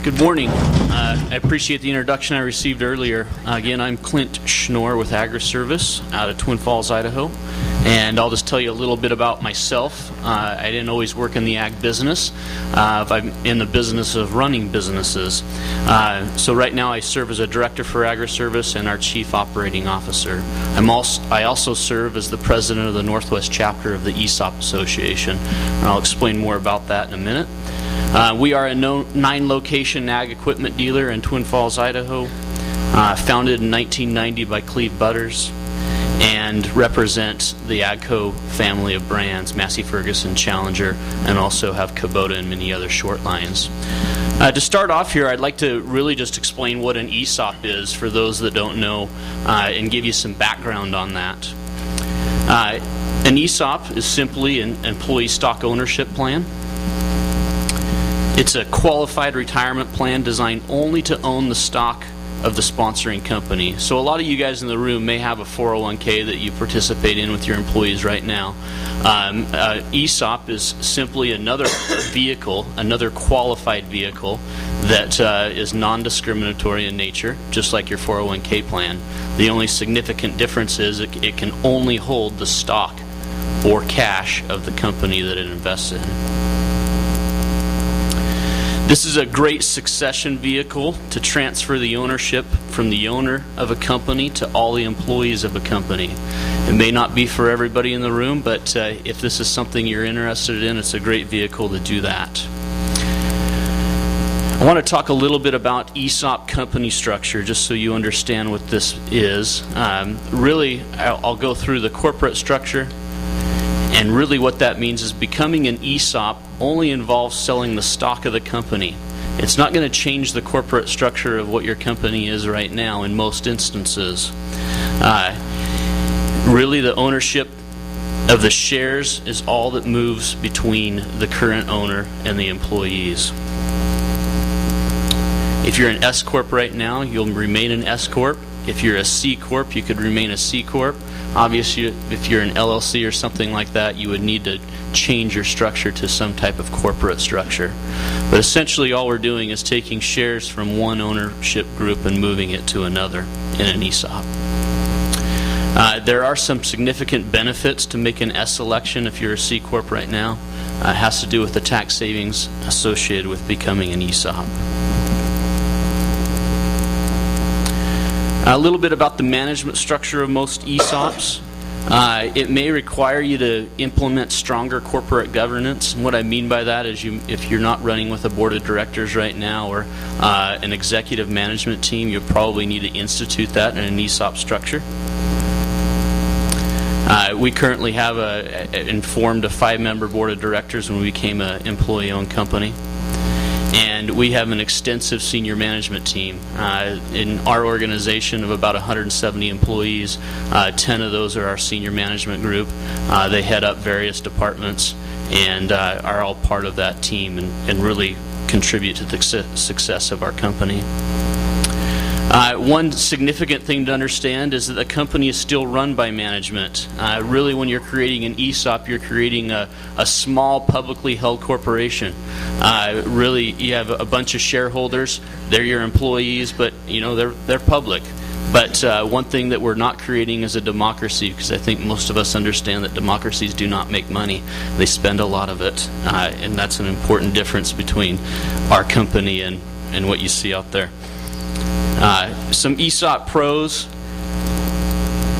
Good morning. I appreciate the introduction I received earlier. Again, I'm Clint Schnoor with Agri-Service out of Twin Falls, Idaho. And I'll just tell you a little bit about myself. I didn't always work in the ag business. I'm in the business of running businesses. So right now I serve as a director for Agri-Service and our chief operating officer. I also serve as the president of the Northwest chapter of the ESOP Association. And I'll explain more about that in a minute. We are a 9-location ag equipment dealer in Twin Falls, Idaho, founded in 1990 by Cleve Butters, and represent the AGCO family of brands, Massey Ferguson, Challenger, and also have Kubota and many other short lines. To start off here, I'd like to really just explain what an ESOP is for those that don't know, and give you some background on that. An ESOP is simply an employee stock ownership plan. It's a qualified retirement plan designed only to own the stock of the sponsoring company. So a lot of you guys in the room may have a 401k that you participate in with your employees right now. ESOP is simply another vehicle, another qualified vehicle that is non-discriminatory in nature, just like your 401k plan. The only significant difference is it can only hold the stock or cash of the company that it invests in. This is a great succession vehicle to transfer the ownership from the owner of a company to all the employees of a company. It may not be for everybody in the room, but if this is something you're interested in, it's a great vehicle to do that. I want to talk a little bit about ESOP company structure, just so you understand what this is. Really, I'll go through the corporate structure. And really what that means is becoming an ESOP only involves selling the stock of the company. It's not going to change the corporate structure of what your company is right now in most instances. Really the ownership of the shares is all that moves between the current owner and the employees. If you're an S Corp right now, you'll remain an S Corp. If you're a C Corp, you could remain a C Corp. Obviously, if you're an LLC or something like that, you would need to change your structure to some type of corporate structure. But essentially, all we're doing is taking shares from one ownership group and moving it to another in an ESOP. There are some significant benefits to making an S election if you're a C Corp right now. It has to do with the tax savings associated with becoming an ESOP. A little bit about the management structure of most ESOPs. It may require you to implement stronger corporate governance. And what I mean by that is if you're not running with a board of directors right now or an executive management team, you probably need to institute that in an ESOP structure. We currently have informed a 5-member board of directors when we became an employee-owned company. And we have an extensive senior management team. In our organization of about 170 employees, 10 of those are our senior management group. They head up various departments and are all part of that team and really contribute to the success of our company. One significant thing to understand is that the company is still run by management. Really, when you're creating an ESOP, you're creating a small publicly held corporation. Really, you have a bunch of shareholders. They're your employees, but you know they're public. But one thing that we're not creating is a democracy, because I think most of us understand that democracies do not make money. They spend a lot of it, and that's an important difference between our company and what you see out there. Some ESOP pros.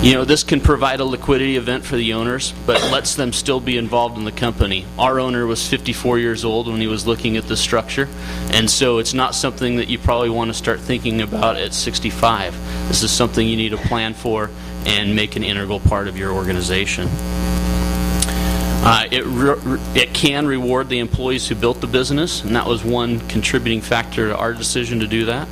This can provide a liquidity event for the owners, but lets them still be involved in the company. Our owner was 54 years old when he was looking at the structure, and so it's not something that you probably want to start thinking about at 65. This is something you need to plan for and make an integral part of your organization. It can reward the employees who built the business, and that was one contributing factor to our decision to do that.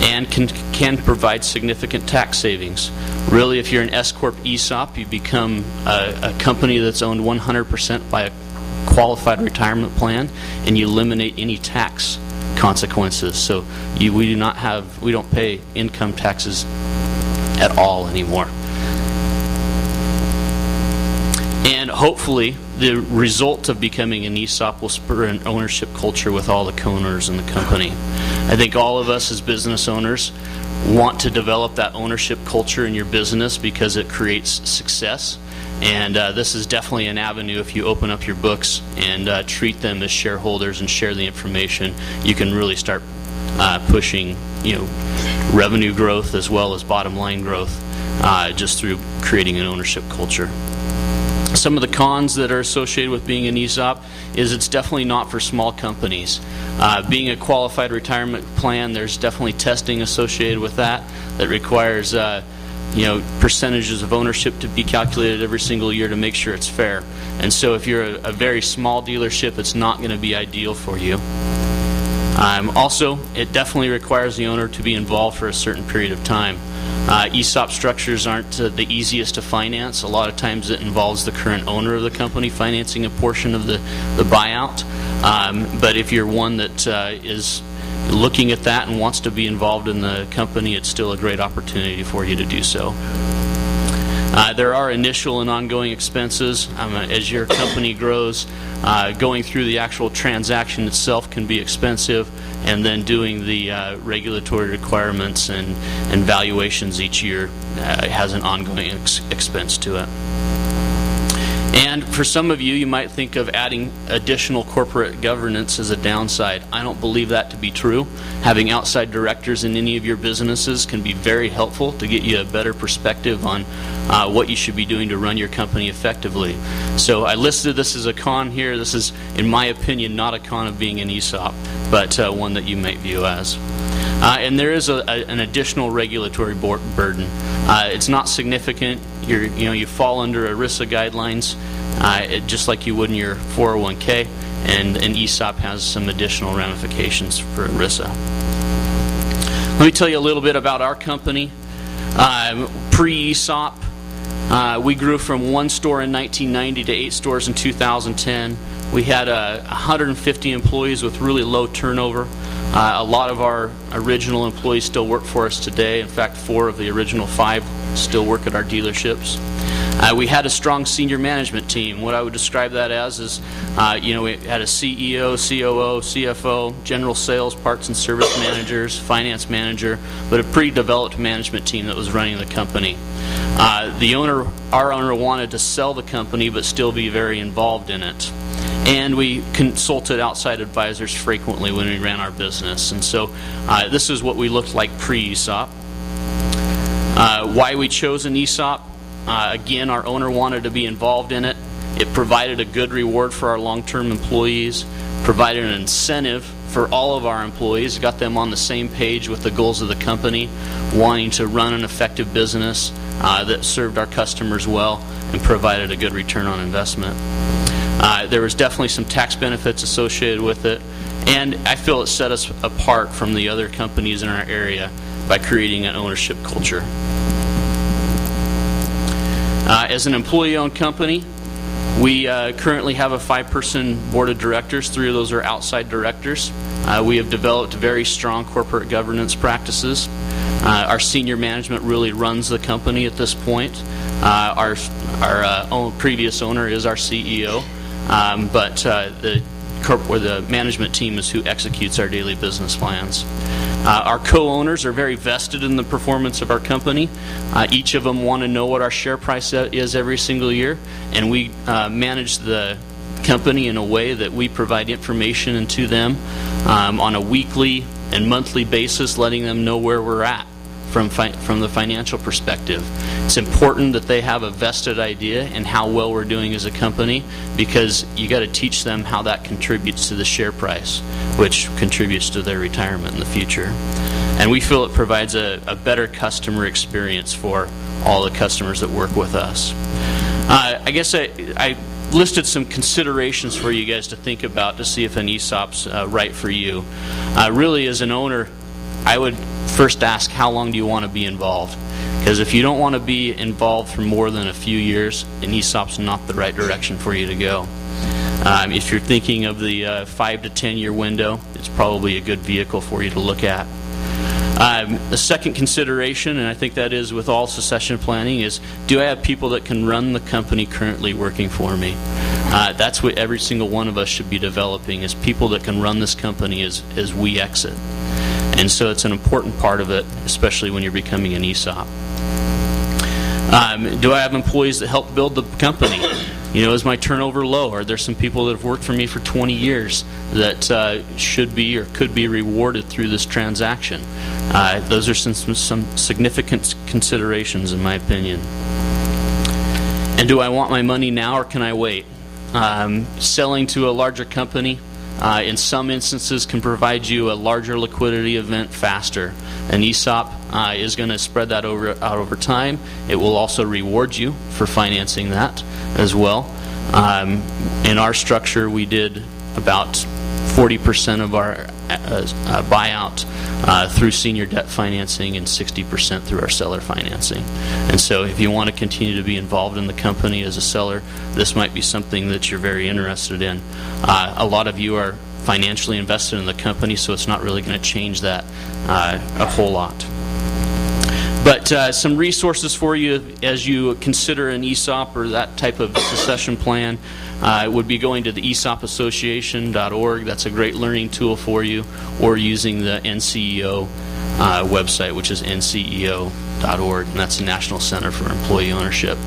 And can provide significant tax savings. Really, if you're an S Corp ESOP, you become a company that's owned 100% by a qualified retirement plan, and you eliminate any tax consequences. So we don't pay income taxes at all anymore. And hopefully, the result of becoming an ESOP will spur an ownership culture with all the co-owners in the company. I think all of us as business owners want to develop that ownership culture in your business because it creates success. And this is definitely an avenue. If you open up your books and treat them as shareholders and share the information, you can really start pushing, revenue growth as well as bottom line growth just through creating an ownership culture. Some of the cons that are associated with being an ESOP is it's definitely not for small companies. Being a qualified retirement plan, there's definitely testing associated with that requires percentages of ownership to be calculated every single year to make sure it's fair. And so if you're a very small dealership, it's not going to be ideal for you. Also, it definitely requires the owner to be involved for a certain period of time. ESOP structures aren't the easiest to finance. A lot of times it involves the current owner of the company financing a portion of the buyout. But if you're one that is looking at that and wants to be involved in the company, it's still a great opportunity for you to do so. There are initial and ongoing expenses. As your company grows, going through the actual transaction itself can be expensive, and then doing the regulatory requirements and valuations each year has an ongoing expense to it. And for some of you, you might think of adding additional corporate governance as a downside. I don't believe that to be true. Having outside directors in any of your businesses can be very helpful to get you a better perspective on what you should be doing to run your company effectively. So I listed this as a con here. This is, in my opinion, not a con of being an ESOP, but one that you might view as. And there is an additional regulatory burden. It's not significant. You fall under ERISA guidelines just like you would in your 401k, and an ESOP has some additional ramifications for ERISA. Let me tell you a little bit about our company. Pre-ESOP, we grew from 1 store in 1990 to 8 stores in 2010. We had 150 employees with really low turnover. A lot of our original employees still work for us today. In fact, 4 of the original 5 still work at our dealerships. We had a strong senior management team. What I would describe that as is, we had a CEO, COO, CFO, general sales, parts and service managers, finance manager, but a pretty developed management team that was running the company. Our owner wanted to sell the company but still be very involved in it. And we consulted outside advisors frequently when we ran our business. And so this is what we looked like pre-ESOP. Why we chose an ESOP. Again, our owner wanted to be involved in it. It provided a good reward for our long-term employees, provided an incentive for all of our employees, got them on the same page with the goals of the company, wanting to run an effective business that served our customers well and provided a good return on investment. There was definitely some tax benefits associated with it, and I feel it set us apart from the other companies in our area by creating an ownership culture. As an employee-owned company, we currently have a 5-person board of directors. 3 of those are outside directors. We have developed very strong corporate governance practices. Our senior management really runs the company at this point. Our previous owner is our CEO, but the management team is who executes our daily business plans. Our co-owners are very vested in the performance of our company. Each of them want to know what our share price is every single year, and we manage the company in a way that we provide information to them on a weekly and monthly basis, letting them know where we're at from the financial perspective. It's important that they have a vested idea in how well we're doing as a company, because you got to teach them how that contributes to the share price, which contributes to their retirement in the future. And we feel it provides a better customer experience for all the customers that work with us. I guess I listed some considerations for you guys to think about to see if an ESOP's right for you. Really, as an owner, I would first ask, how long do you want to be involved? Because if you don't want to be involved for more than a few years, an ESOP's not the right direction for you to go. If you're thinking of the 5 to 10 year window, it's probably a good vehicle for you to look at. The second consideration, and I think that is with all succession planning, is do I have people that can run the company currently working for me? That's what every single one of us should be developing, is people that can run this company as we exit. And so it's an important part of it, especially when you're becoming an ESOP. Do I have employees that help build the company? You know, is my turnover low? Are there some people that have worked for me for 20 years that should be or could be rewarded through this transaction? Those are some significant considerations, in my opinion. And do I want my money now, or can I wait? Selling to a larger company, in some instances, can provide you a larger liquidity event faster. An ESOP is going to spread that out over time. It will also reward you for financing that as well. In our structure, we did about 40% of our buyout through senior debt financing and 60% through our seller financing. And so if you want to continue to be involved in the company as a seller, this might be something that you're very interested in. A lot of you are financially invested in the company, so it's not really going to change that a whole lot. But some resources for you as you consider an ESOP or that type of succession plan would be going to the esopassociation.org. That's a great learning tool for you, or using the NCEO website, which is nceo.org, and that's the National Center for Employee Ownership.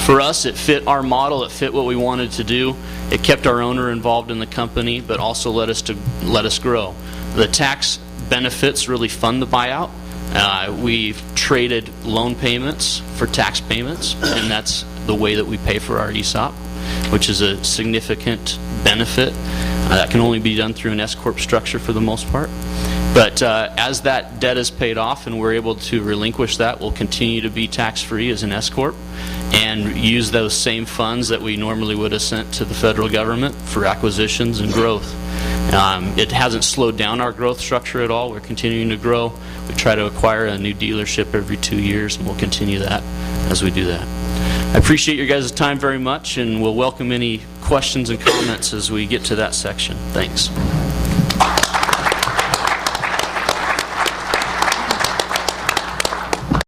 For us, it fit our model. It fit what we wanted to do. It kept our owner involved in the company, but also let us grow. The tax benefits really fund the buyout. We've traded loan payments for tax payments, and that's the way that we pay for our ESOP, which is a significant benefit. That can only be done through an S-Corp structure for the most part. But as that debt is paid off and we're able to relinquish that, we'll continue to be tax-free as an S-Corp and use those same funds that we normally would have sent to the federal government for acquisitions and growth. It hasn't slowed down our growth structure at all. We're continuing to grow. We try to acquire a new dealership every 2 years, and we'll continue that as we do that. I appreciate your guys' time very much, and we'll welcome any questions and comments as we get to that section. Thanks.